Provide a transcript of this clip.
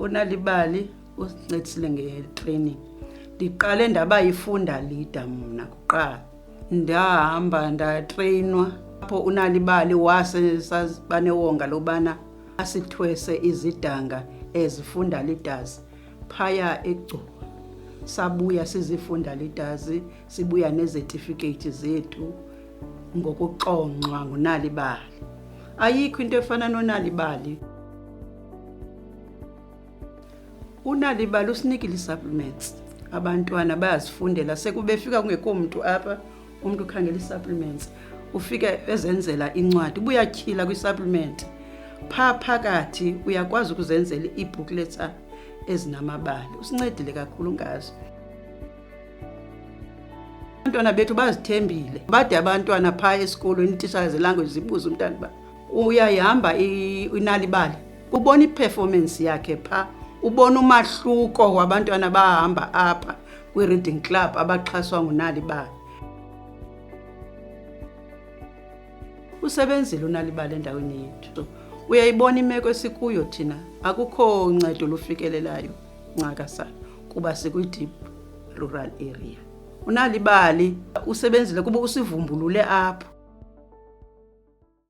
uNalibali usincedisile nge-training. Ndiqale ndaba yifunda leader mna kuqala. Ndahamba ndatrainwa apho uNalibali banewonga lobana asithwese izidanga ezifunda leaders phaya eGcuwa. Sabuya sizifunda leaders, sibuya nezertificate zethu ngokuxonxwa nguNalibali. Ayikho into efana noNalibali. uNalibali usinikile supplements. Abantwana bayazifundela sekubefika kungekho umuntu apha, umuntu ukhangela supplements. Ufika ezenzela incwadi, ubuyatyhila kwi-supplement. Phakathi uyakwazi ukuzenzela ii-booklets ezinamabali. Usincedile kakhulu ngazo. Abantwana bethu bazithembile. Bade abantwana phaya esikolweni itishala ze-language zibuza umntana uba uyayihamba uNalibali. Ubona i-performance yakhe pha. Ubona umahluko wabantwana bahamba apha kwi-reading club abaxhaswa nguNalibali. Usebenzile uNalibali endaweni yethu. Uyayibona imeko esikuyo thina. Akukho uncedo lufikelelayo ncakasana kuba sikwi-deep rural area. uNalibali usebenzile kuba usivumbulule apho.